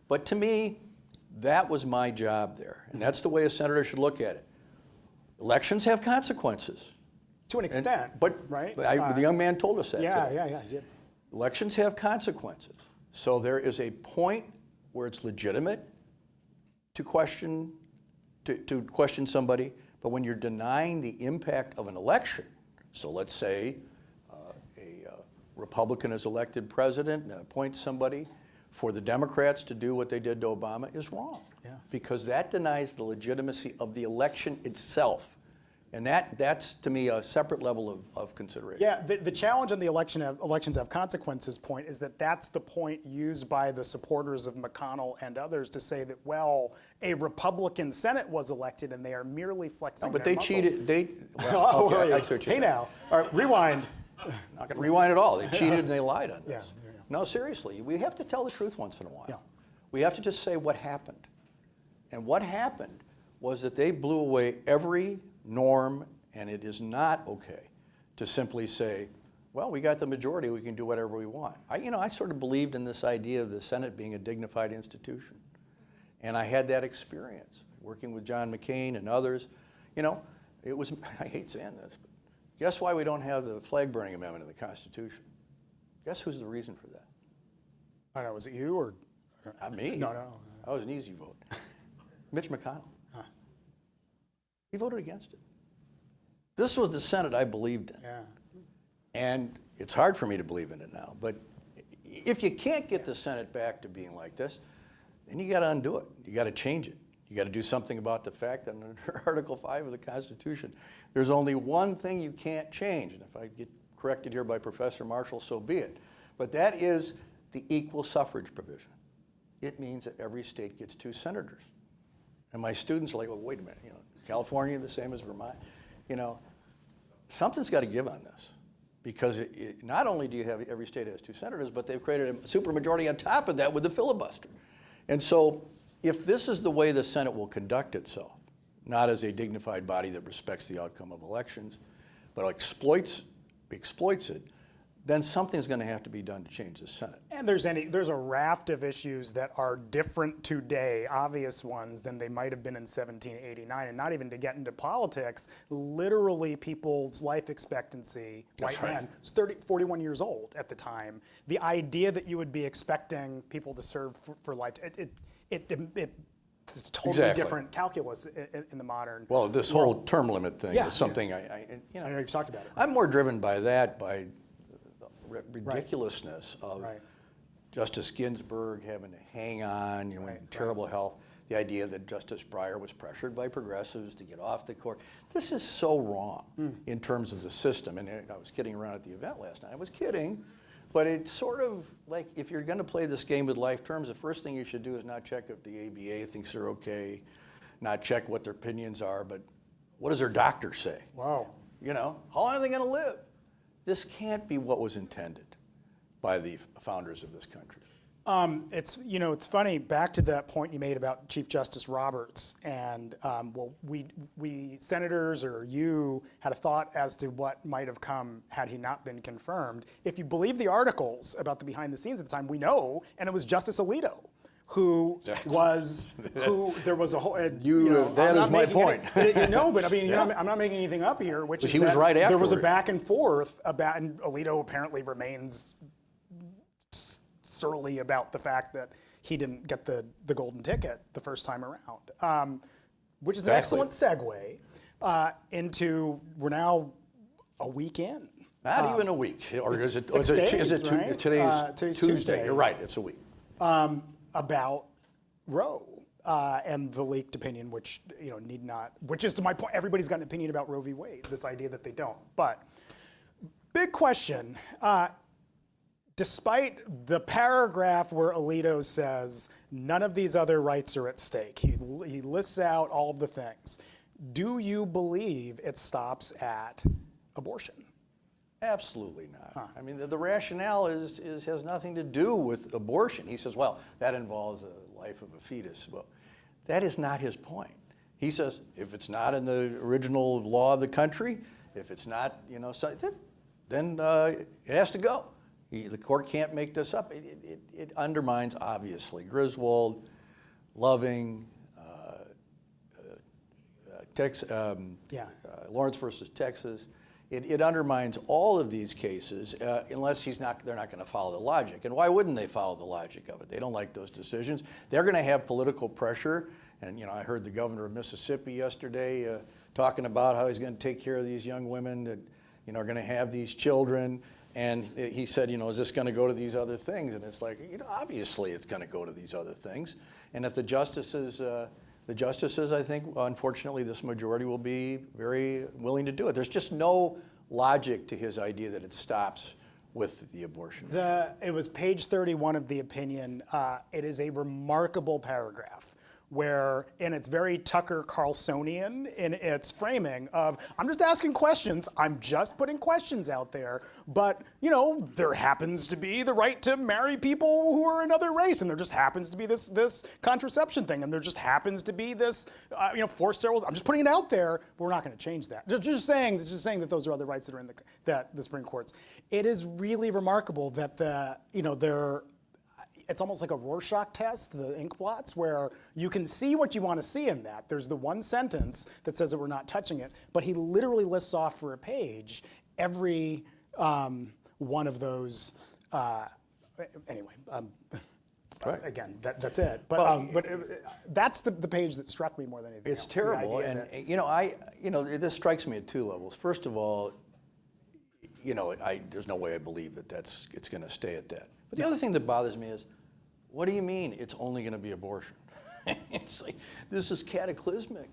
But to me, that was my job there. And that's the way a senator should look at it. Elections have consequences. To an extent, right? The young man told us that today. Yeah, he did. Elections have consequences. So there is a point where it's legitimate to question somebody, but when you're denying the impact of an election, so let's say a Republican is elected president and appoints somebody, for the Democrats to do what they did to Obama is wrong. Yeah. Because that denies the legitimacy of the election itself. And that's, to me, a separate level of consideration. Yeah, the challenge on the elections have consequences point is that's the point used by the supporters of McConnell and others to say that, well, a Republican Senate was elected and they are merely flexing but their they muscles. cheated. I see what you're saying. Now, All right, rewind. Not going to rewind at all. They cheated and they lied on this. Yeah. No, seriously, we have to tell the truth once in a while. Yeah. We have to just say what happened. And what happened was that they blew away every norm, and it is not okay to simply say, well, we got the majority, we can do whatever we want. I sort of believed in this idea of the Senate being a dignified institution. And I had that experience working with John McCain and others. It was, I hate saying this, but guess why we don't have the flag burning amendment in the Constitution? Guess who's the reason for that? I don't know, was it you or? Not me. No. That was an easy vote. Mitch McConnell. He voted against it. This was the Senate I believed in. Yeah. And it's hard for me to believe in it now. But if you can't get the Senate back to being like this, then you got to undo it. You got to change it. You got to do something about the fact that under Article 5 of the Constitution, there's only one thing you can't change. And if I get corrected here by Professor Marshall, so be it. But that is the equal suffrage provision. It means that every state gets 2 senators. And my students are like, well, wait a minute, California the same as Vermont? Something's got to give on this. Because not only do you have every state has 2 senators, but they've created a supermajority on top of that with the filibuster. And so if this is the way the Senate will conduct itself, not as a dignified body that respects the outcome of elections, but exploits it, then something's going to have to be done to change the Senate. And there's a raft of issues that are different today, obvious ones, than they might have been in 1789. And not even to get into politics, literally people's life expectancy, white man, was 41 years old at the time. The idea that you would be expecting people to serve for life, it's a totally different calculus in the modern. Well, this whole term limit thing is something I know you've talked about it. I'm more driven by that, by ridiculousness of Justice Ginsburg having to hang on, in terrible health. The idea that Justice Breyer was pressured by progressives to get off the court. This is so wrong in terms of the system. And I was kidding around at the event last night. I was kidding, but it's sort of like if you're going to play this game with life terms, the first thing you should do is not check if the ABA thinks they're okay, not check what their opinions are, but what does their doctor say? Wow. How long are they going to live? This can't be what was intended by the founders of this country. It's funny, back to that point you made about Chief Justice Roberts, and we senators or you had a thought as to what might have come had he not been confirmed. If you believe the articles about the behind the scenes at the time, we know, and it was Justice Alito who there was a whole. That is my point. But I mean, I'm not making anything up here. Which is he was right after. There was a back and forth about, and Alito apparently remains surly about the fact that he didn't get the golden ticket the first time around, which is an excellent segue into we're now a week in. Not even a week, or is it? Today's Today's Tuesday. You're right. It's a week. About Roe and the leaked opinion, which need not. Which is to my point. Everybody's got an opinion about Roe v. Wade. This idea that they don't. But big question. Despite the paragraph where Alito says none of these other rights are at stake, he lists out all of the things. Do you believe it stops at abortion? Absolutely not. I mean, the rationale has nothing to do with abortion. He says, well, that involves the life of a fetus. Well, that is not his point. He says, if it's not in the original law of the country, if it's not, then it has to go. The court can't make this up. It undermines, obviously, Griswold, Loving, Lawrence versus Texas. It undermines all of these cases unless they're not going to follow the logic. And why wouldn't they follow the logic of it? They don't like those decisions. They're going to have political pressure. And I heard the governor of Mississippi yesterday talking about how he's going to take care of these young women that are going to have these children. And he said, is this going to go to these other things? And it's like, obviously it's going to go to these other things. And if the justices, I think, unfortunately, this majority will be very willing to do it. There's just no logic to his idea that it stops with the abortion issue. It was page 31 of the opinion. It is a remarkable paragraph where, and it's very Tucker Carlsonian in its framing of, I'm just asking questions, I'm just putting questions out there, but there happens to be the right to marry people who are another race, and there just happens to be this contraception thing, and there just happens to be this forced sterile. I'm just putting it out there, but we're not going to change that. Just saying that those are other rights that are in the Supreme Courts. It is really remarkable that it's almost like a Rorschach test, the ink blots, where you can see what you want to see in that. There's the one sentence that says that we're not touching it, but he literally lists off for a page every one of those. Anyway, Right. Again, that's it. But that's the page that struck me more than anything It's else. terrible, and this strikes me at two levels. First of all, there's no way I believe that it's going to stay at that. But the other thing that bothers me is, what do you mean it's only going to be abortion? It's like, this is cataclysmic.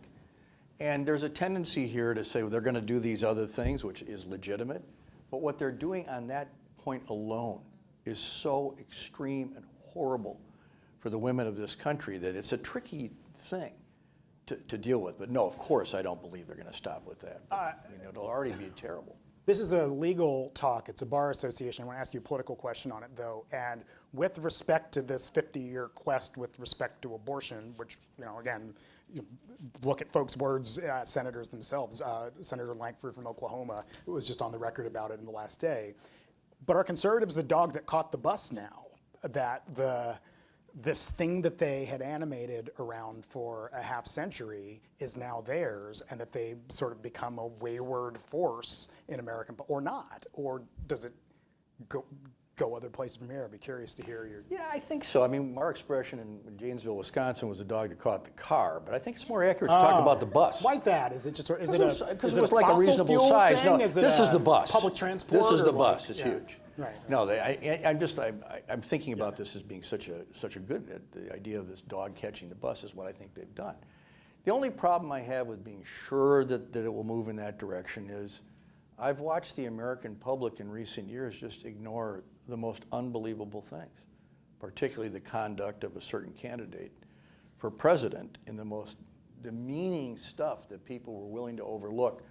And there's a tendency here to say, well, they're going to do these other things, which is legitimate. But what they're doing on that point alone is so extreme and horrible for the women of this country that it's a tricky thing to deal with. But no, of course, I don't believe they're going to stop with that. It'll already be terrible. This is a legal talk. It's a bar association. I want to ask you a political question on it, though. And with respect to this 50-year quest with respect to abortion, which, again, look at folks' words, senators themselves. Senator Lankford from Oklahoma was just on the record about it in the last day. But are conservatives the dog that caught the bus now? That this thing that they had animated around for a half century is now theirs, and that they sort of become a wayward force in American, or not? Or does it go other places from here? I'd be curious to hear your... Yeah, I think so. I mean, our expression in Janesville, Wisconsin was the dog that caught the car, but I think it's more accurate to talk about the bus. Why is that? Is it just because it was like a reasonable size? No, this is the bus. Public transport? This is the bus. It's huge. Right. No, I'm thinking about this as being such a good. The idea of this dog catching the bus is what I think they've done. The only problem I have with being sure that it will move in that direction is I've watched the American public in recent years just ignore the most unbelievable things, particularly the conduct of a certain candidate for president in the most demeaning stuff that people were willing to overlook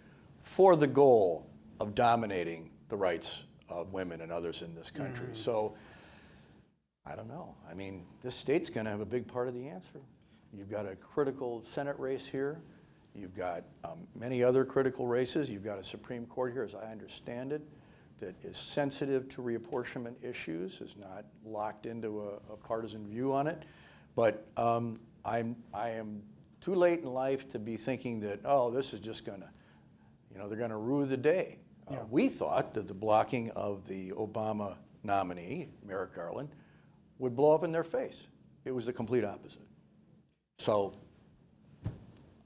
for the goal of dominating the rights of women and others in this country. So, I don't know. I mean, this state's going to have a big part of the answer. You've got a critical Senate race here. You've got many other critical races. You've got a Supreme Court here, as I understand it, that is sensitive to reapportionment issues, is not locked into a partisan view on it. But I am too late in life to be thinking that, oh, this is just going to, they're going to rue the day. We thought that the blocking of the Obama nominee, Merrick Garland, would blow up in their face. It was the complete opposite. So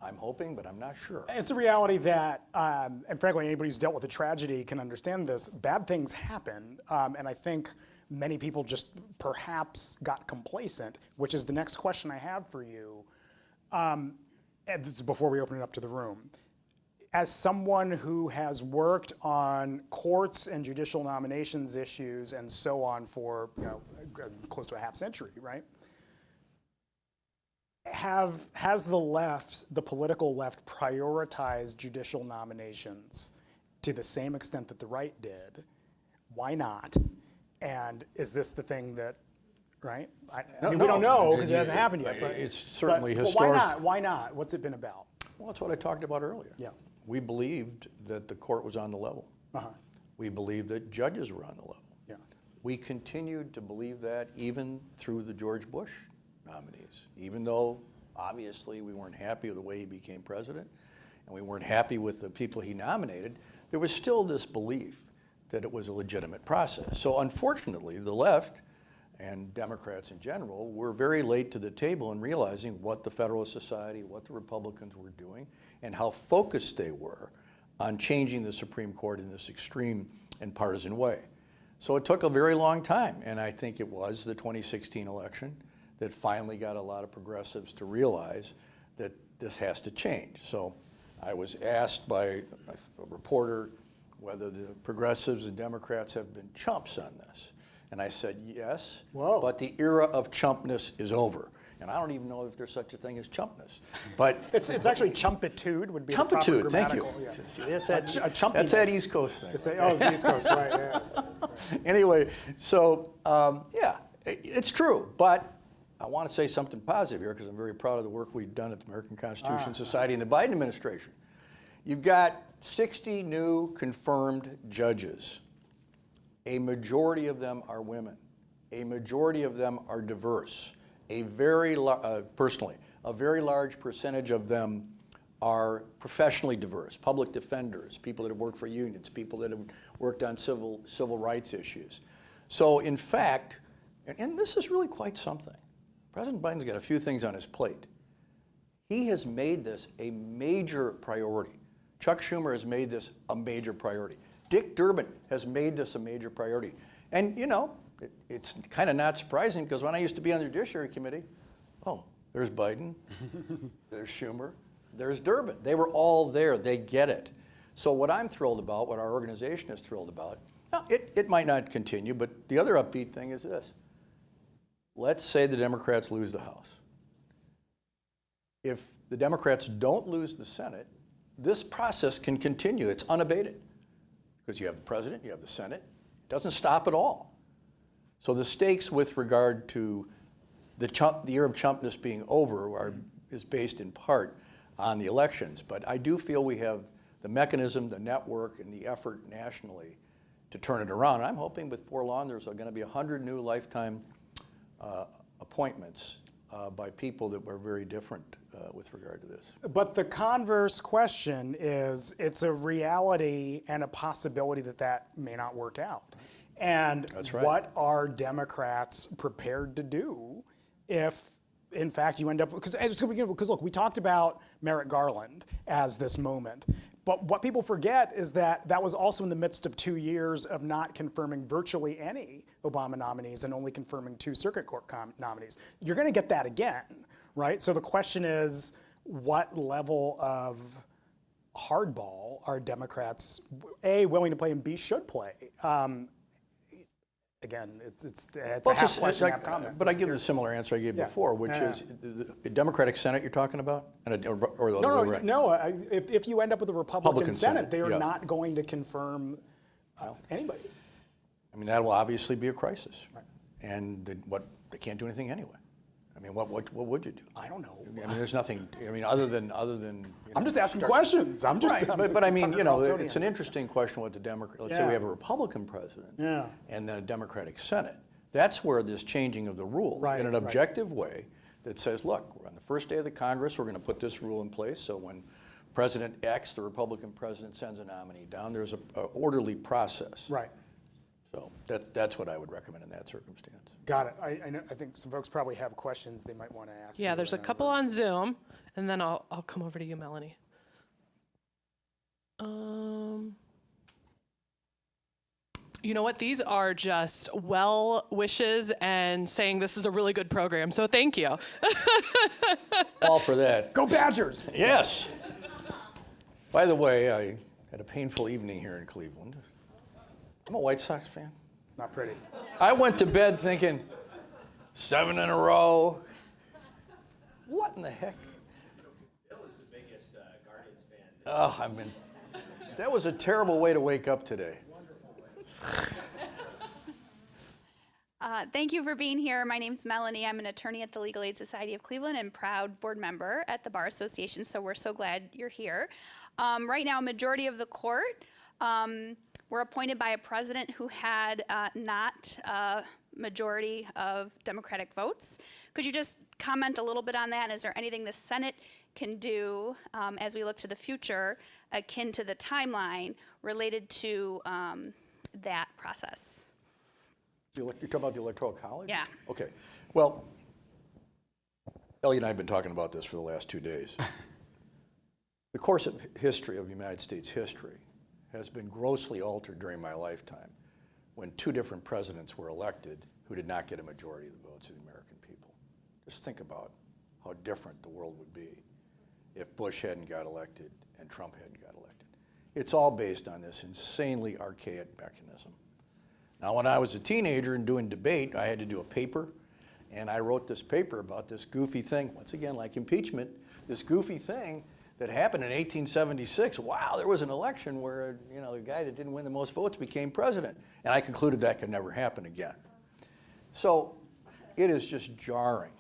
I'm hoping, but I'm not sure. It's a reality that, and frankly, anybody who's dealt with a tragedy can understand this. Bad things happen, and I think many people just perhaps got complacent, which is the next question I have for you, before we open it up to the room. As someone who has worked on courts and judicial nominations issues and so on for close to a half century, right? Has the left, the political left, prioritized judicial nominations to the same extent that the right did? Why not? And is this the thing that, right? I mean, we don't know because it hasn't happened yet. But it's certainly historic. Why not? Why not? What's it been about? Well, that's what I talked about earlier. Yeah. We believed that the court was on the level. We believed that judges were on the level. Yeah. We continued to believe that even through the George Bush nominees, even though obviously we weren't happy with the way he became president and we weren't happy with the people he nominated, there was still this belief that it was a legitimate process. So unfortunately, the left and Democrats in general were very late to the table in realizing what the Federalist Society, what the Republicans were doing, and how focused they were on changing the Supreme Court in this extreme and partisan way. So it took a very long time, and I think it was the 2016 election that finally got a lot of progressives to realize that this has to change. So I was asked by a reporter whether the progressives and Democrats have been chumps on this. And I said, yes, but the era of chumpness is over. And I don't even know if there's such a thing as chumpness. But it's actually chumpitude would be the proper chumpitude, thank you. grammatical. Yeah. See, that's that East Coast thing. It's the East Coast, right? Yeah, right. Anyway, so yeah, it's true. But I want to say something positive here because I'm very proud of the work we've done at the American Constitution Society and the Biden administration. You've got 60 new confirmed judges. A majority of them are women. A majority of them are diverse. Personally, a very large percentage of them are professionally diverse, public defenders, people that have worked for unions, people that have worked on civil rights issues. So in fact, and this is really quite something. President Biden's got a few things on his plate. He has made this a major priority. Chuck Schumer has made this a major priority. Dick Durbin has made this a major priority. And, it's kind of not surprising because when I used to be on the Judiciary Committee, there's Biden, there's Schumer, there's Durbin. They were all there. They get it. So what I'm thrilled about, what our organization is thrilled about, now, it might not continue, but the other upbeat thing is this. Let's say the Democrats lose the House. If the Democrats don't lose the Senate, this process can continue. It's unabated because you have the president, you have the Senate. It doesn't stop at all. So the stakes with regard to the year of Chumpness being over is based in part on the elections. But I do feel we have the mechanism, the network, and the effort nationally to turn it around. I'm hoping before long there's going to be 100 new lifetime appointments by people that were very different with regard to this. But the converse question is, it's a reality and a possibility that may not work out. And That's right. What are Democrats prepared to do if, in fact, you end up, because look, we talked about Merrick Garland as this moment. But what people forget is that that was also in the midst of 2 years of not confirming virtually any Obama nominees and only confirming 2 circuit court nominees. You're going to get that again, right? So the question is, what level of hardball are Democrats, A, willing to play, and B, should play? Again, it's a half question, half comment. But I give a similar answer I gave before, which is the Democratic Senate you're talking about? If you end up with a Republican Senate, they are not going to confirm anybody. I mean, that will obviously be a crisis. Right. And they can't do anything anyway. I mean, what would you do? I don't know. I mean, there's nothing. I mean, other than. I'm just asking questions. I'm just. Right. But I mean, it's an interesting question with the Democrat. Let's say we have a Republican president, and then a Democratic Senate. That's where this changing of the rule in an objective way that says, look, on the first day of the Congress, we're going to put this rule in place. So when President X, the Republican president, sends a nominee down, there's an orderly process. Right. So that's what I would recommend in that circumstance. Got it. I think some folks probably have questions they might want to ask. Yeah, there's a couple on Zoom, and then I'll come over to you, Melanie. You know what? These are just well wishes and saying this is a really good program. So thank you. All for that. Go Badgers! Yes. By the way, I had a painful evening here in Cleveland. I'm a White Sox fan. It's not pretty. I went to bed thinking, 7 in a row. What in the heck? Bill is the biggest Guardians fan. That was a terrible way to wake up today. Thank you for being here. My name's Melanie. I'm an attorney at the Legal Aid Society of Cleveland and proud board member at the Bar Association, so we're so glad you're here. Right now, a majority of the court were appointed by a president who had not a majority of Democratic votes. Could you just comment a little bit on that? And is there anything the Senate can do as we look to the future akin to the timeline related to that process? You're talking about the Electoral College? Yeah. Okay. Well, Elliot and I have been talking about this for the last 2 days. The course of history of United States history has been grossly altered during my lifetime when 2 different presidents were elected who did not get a majority of the votes of the American people. Just think about how different the world would be if Bush hadn't got elected and Trump hadn't got elected. It's all based on this insanely archaic mechanism. Now, when I was a teenager and doing debate, I had to do a paper, and I wrote this paper about this goofy thing, once again, like impeachment, this goofy thing that happened in 1876. Wow, there was an election where, the guy that didn't win the most votes became president. And I concluded that could never happen again. So it is just jarring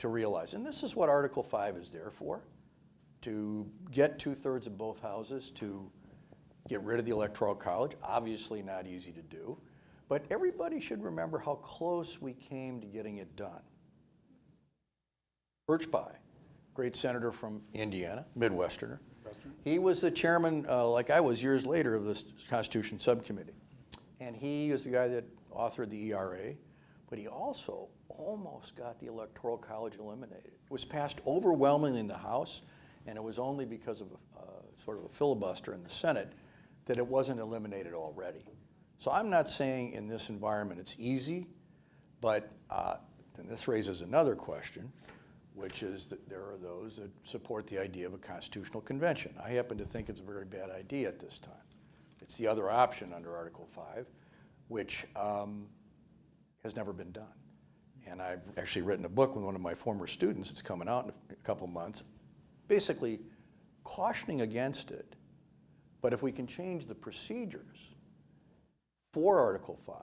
to realize, and this is what Article 5 is there for, to get 2/3 of both houses to get rid of the Electoral College. Obviously not easy to do, but everybody should remember how close we came to getting it done. Birch Bayh, great senator from Indiana, Midwesterner. He was the chairman, like I was years later, of this Constitution Subcommittee. And he is the guy that authored the ERA, but he also almost got the Electoral College eliminated. It was passed overwhelmingly in the House, and it was only because of sort of a filibuster in the Senate that it wasn't eliminated already. So I'm not saying in this environment it's easy, but then this raises another question, which is that there are those that support the idea of a constitutional convention. I happen to think it's a very bad idea at this time. It's the other option under Article 5, which has never been done. And I've actually written a book with one of my former students. It's coming out in a couple months, basically cautioning against it. But if we can change the procedures for Article 5,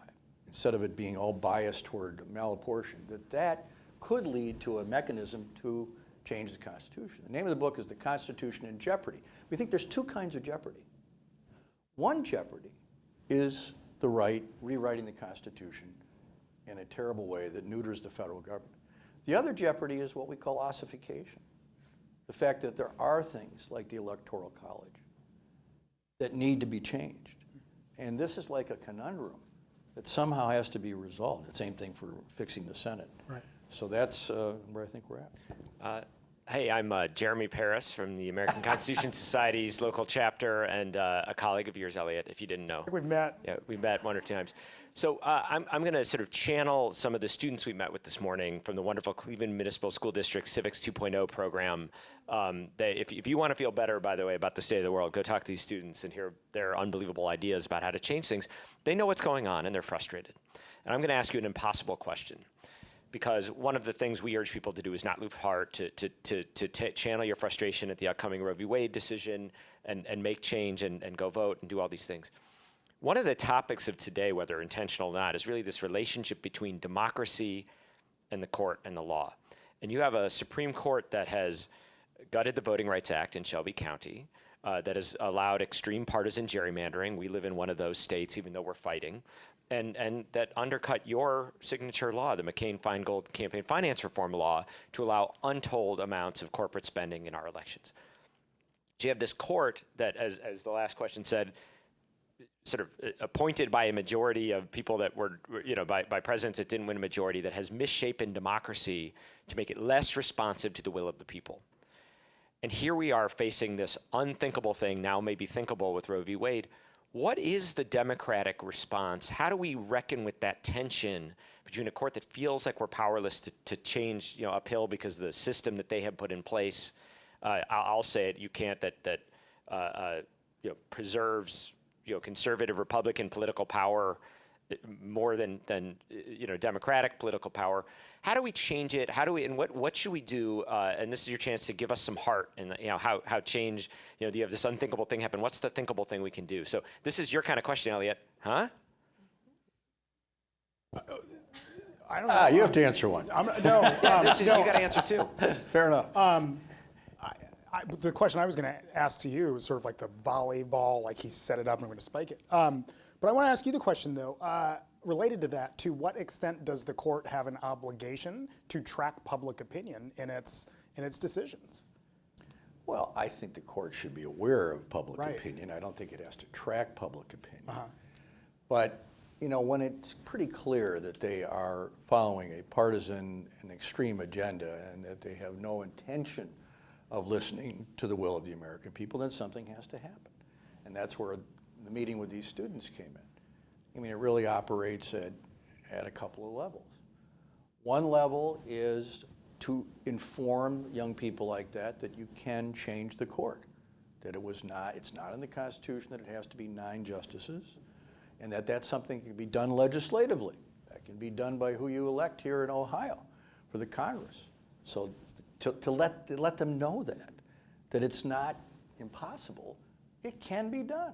instead of it being all biased toward malapportion, that could lead to a mechanism to change the Constitution. The name of the book is The Constitution in Jeopardy. We think there's two kinds of jeopardy. One jeopardy is the rewriting the Constitution in a terrible way that neuters the federal government. The other jeopardy is what we call ossification. The fact that there are things like the Electoral College that need to be changed. And this is like a conundrum that somehow has to be resolved. The same thing for fixing the Senate. Right. So that's where I think we're at. Hey, I'm Jeremy Paris from the American Constitution Society's local chapter and a colleague of yours, Elliot, if you didn't know. We've met. Yeah, we've met one or two times. So I'm going to sort of channel some of the students we met with this morning from the wonderful Cleveland Municipal School District Civics 2.0 program. If you want to feel better, by the way, about the state of the world, go talk to these students and hear their unbelievable ideas about how to change things. They know what's going on and they're frustrated. And I'm going to ask you an impossible question. Because one of the things we urge people to do is not lose heart, to channel your frustration at the upcoming Roe v. Wade decision and make change and go vote and do all these things. One of the topics of today, whether intentional or not, is really this relationship between democracy and the court and the law. And you have a Supreme Court that has gutted the Voting Rights Act in Shelby County, that has allowed extreme partisan gerrymandering. We live in one of those states, even though we're fighting. And that undercut your signature law, the McCain-Feingold campaign finance reform law, to allow untold amounts of corporate spending in our elections. So you have this court that, as the last question said, sort of appointed by a majority of people that were, by presidents that didn't win a majority, that has misshapen democracy to make it less responsive to the will of the people. And here we are facing this unthinkable thing, now maybe thinkable with Roe v. Wade. What is the democratic response? How do we reckon with that tension between a court that feels like we're powerless to change, uphill because of the system that they have put in place? I'll say it. You can't. That preserves conservative Republican political power more than democratic political power. How do we change it? How do we, and what should we do? And this is your chance to give us some heart and how change, you have this unthinkable thing happen. What's the thinkable thing we can do? So this is your kind of question, Elliot. Huh? I don't know. You have to answer one. No. You got to answer too. Fair enough. The question I was going to ask to you is sort of like the volleyball, like he set it up and I'm going to spike it. But I want to ask you the question, though, related to that. To what extent does the court have an obligation to track public opinion in its decisions? Well, I think the court should be aware of public opinion. I don't think it has to track public opinion. But, when it's pretty clear that they are following a partisan and extreme agenda and that they have no intention of listening to the will of the American people, then something has to happen. And that's where the meeting with these students came in. I mean, it really operates at a couple of levels. One level is to inform young people like that you can change the court, that it's not in the Constitution that it has to be 9 justices, and that's something that can be done legislatively. That can be done by who you elect here in Ohio for the Congress. So to let them know that it's not impossible, it can be done.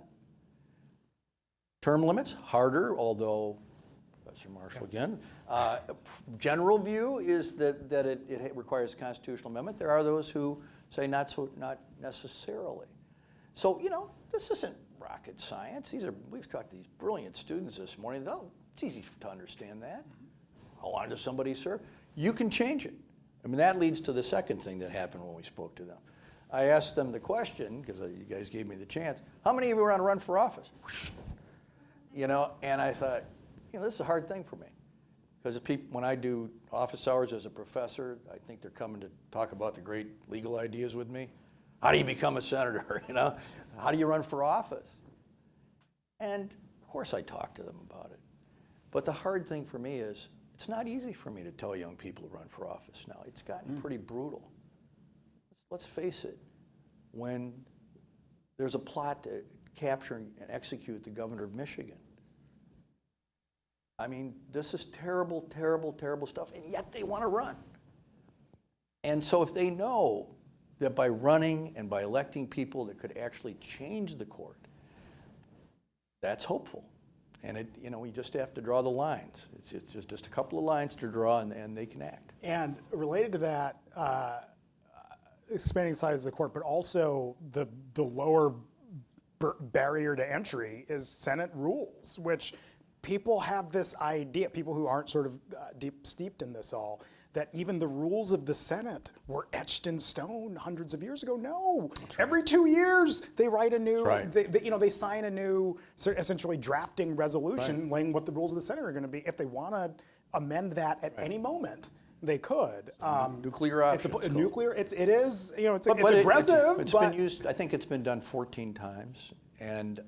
Term limits, harder, although, Professor Marshall again, general view is that it requires constitutional amendment. There are those who say not necessarily. So, this isn't rocket science. We've talked to these brilliant students this morning. It's easy to understand that. How long does somebody serve? You can change it. I mean, that leads to the second thing that happened when we spoke to them. I asked them the question, because you guys gave me the chance, how many of you want to run for office? And I thought, this is a hard thing for me. Because when I do office hours as a professor, I think they're coming to talk about the great legal ideas with me. How do you become a senator, you know? How do you run for office? And of course I talk to them about it. But the hard thing for me is, it's not easy for me to tell young people to run for office now. It's gotten pretty brutal. Let's face it, when there's a plot to capture and execute the governor of Michigan, I mean, this is terrible, terrible, terrible stuff, and yet they want to run. And so if they know that by running and by electing people that could actually change the court, that's hopeful. And it, you know, we just have to draw the lines. It's just a couple of lines to draw, and they can act. And related to that, expanding the size of the court, but also the lower barrier to entry is Senate rules, which people have this idea, people who aren't sort of deep steeped in this all, that even the rules of the Senate were etched in stone hundreds of years ago. No, every 2 years they write a new, they sign a new, essentially drafting resolution laying what the rules of the Senate are going to be. If they want to amend that at any moment, they could. Nuclear option. It's aggressive. It's been used. I think it's been done 14 times. And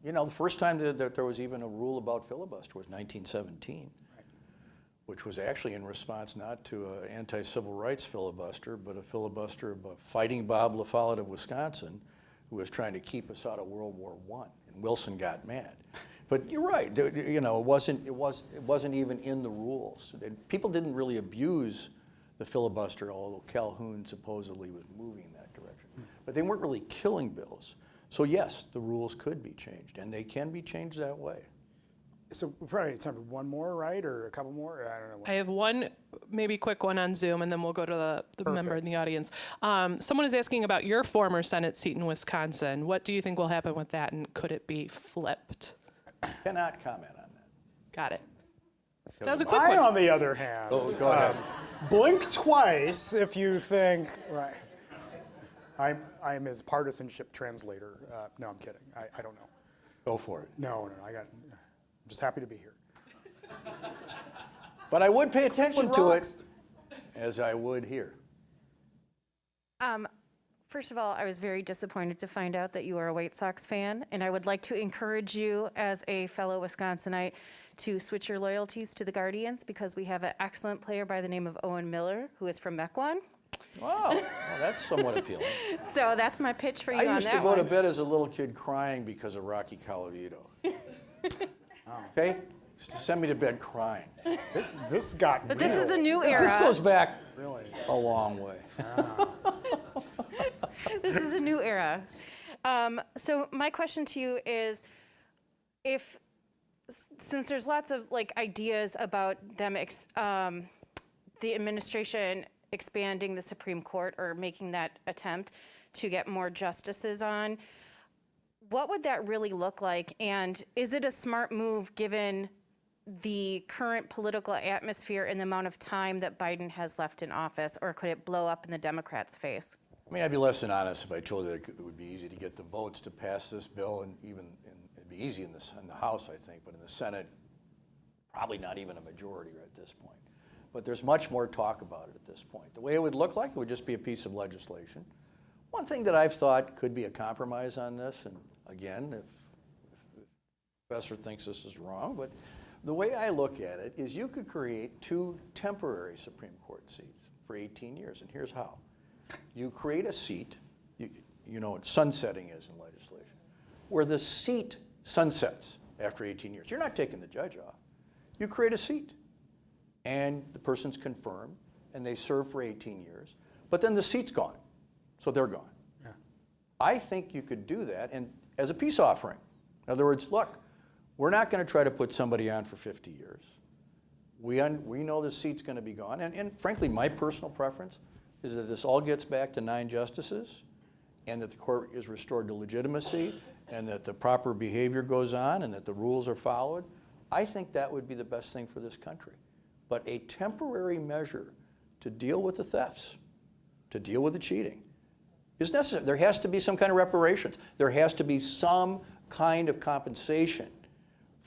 you know, the first time that there was even a rule about filibuster was 1917. Which was actually in response not to an anti-civil rights filibuster, but a filibuster of Fighting Bob La Follette of Wisconsin, who was trying to keep us out of World War I, and Wilson got mad. But you're right, you know, it wasn't even in the rules. People didn't really abuse the filibuster, although Calhoun supposedly was moving in that direction. But they weren't really killing bills. So yes, the rules could be changed, and they can be changed that way. So we probably have time for one more, right, or a couple more? I don't know. I have one, maybe quick one on Zoom, and then we'll go to the member in the audience. Someone is asking about your former Senate seat in Wisconsin. What do you think will happen with that, and could it be flipped? Cannot comment on that. Got it. That was a quick one. I, on the other hand, go ahead. Blink twice if you think, right. I'm his partisanship translator. No, I'm kidding. I don't know. Go for it. No, I'm just happy to be here. But I would pay attention to it as I would here. First of all, I was very disappointed to find out that you are a White Sox fan, and I would like to encourage you as a fellow Wisconsinite to switch your loyalties to the Guardians, because we have an excellent player by the name of Owen Miller, who is from Mequon. Wow, well, that's somewhat appealing. So that's my pitch for you on that I one. used to go to bed as a little kid crying because of Rocky Colavito. Okay? Send me to bed crying. This got But real. this is a new era. This goes back a long way. This is a new era. So my question to you is, since there's lots of ideas about them, the administration expanding the Supreme Court or making that attempt to get more justices on, what would that really look like? And is it a smart move given the current political atmosphere and the amount of time that Biden has left in office, or could it blow up in the Democrats' face? I mean, I'd be less than honest if I told you that it would be easy to get the votes to pass this bill, and it'd be easy in the House, I think, but in the Senate, probably not even a majority at this point. But there's much more talk about it at this point. The way it would look like, it would just be a piece of legislation. One thing that I've thought could be a compromise on this, and again, if the professor thinks this is wrong, but the way I look at it is you could create 2 temporary Supreme Court seats for 18 years, and here's how. You create a seat, you know what sunsetting is in legislation, where the seat sunsets after 18 years. You're not taking the judge off. You create a seat, and the person's confirmed, and they serve for 18 years, but then the seat's gone, so they're gone. Yeah. I think you could do that and as a peace offering. In other words, look, we're not going to try to put somebody on for 50 years. We know the seat's going to be gone, and frankly, my personal preference is that this all gets back to 9 justices, and that the court is restored to legitimacy, and that the proper behavior goes on, and that the rules are followed. I think that would be the best thing for this country. But a temporary measure to deal with the thefts, to deal with the cheating, is necessary. There has to be some kind of reparations. There has to be some kind of compensation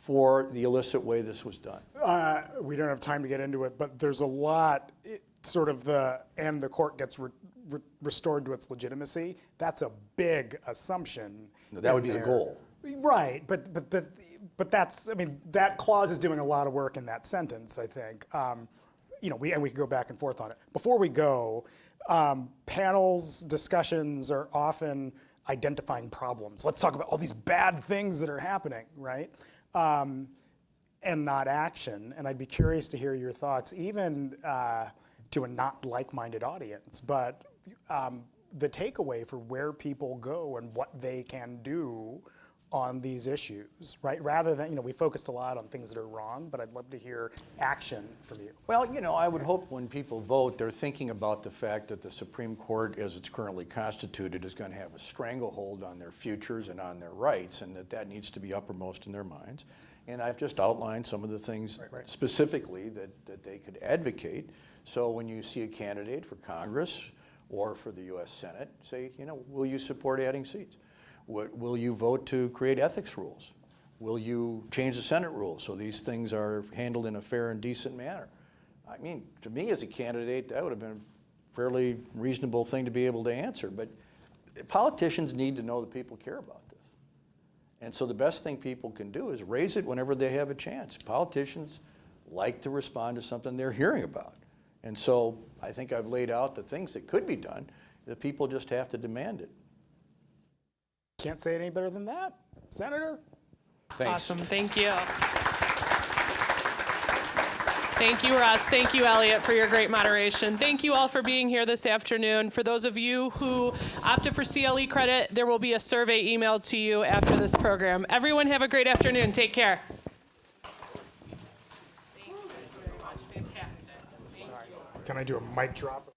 for the illicit way this was done? We don't have time to get into it, but there's a lot, and the court gets restored to its legitimacy. That's a big assumption. That would be the goal. Right, but that's, I mean, that clause is doing a lot of work in that sentence, I think. We can go back and forth on it. Before we go, panels, discussions are often identifying problems. Let's talk about all these bad things that are happening, right? And not action. And I'd be curious to hear your thoughts, even to a not like-minded audience, but the takeaway for where people go and what they can do on these issues, right? Rather than, we focused a lot on things that are wrong, but I'd love to hear action from you. Well, I would hope when people vote, they're thinking about the fact that the Supreme Court, as it's currently constituted, is going to have a stranglehold on their futures and on their rights, and that needs to be uppermost in their minds. And I've just outlined some of the things specifically that they could advocate. So when you see a candidate for Congress or for the U.S. Senate, say, will you support adding seats? Will you vote to create ethics rules? Will you change the Senate rules so these things are handled in a fair and decent manner? I mean, to me as a candidate, that would have been a fairly reasonable thing to be able to answer. But politicians need to know that people care about this. And so the best thing people can do is raise it whenever they have a chance. Politicians like to respond to something they're hearing about. And so I think I've laid out the things that could be done. The people just have to demand it. Can't say it any better than that. Senator? Thanks. Awesome. Thank you. Thank you, Russ. Thank you, Elliot, for your great moderation. Thank you all for being here this afternoon. For those of you who opted for CLE credit, there will be a survey emailed to you after this program. Everyone have a great afternoon. Take care. Thank you guys very much. Fantastic. Thank you. Can I do a mic drop?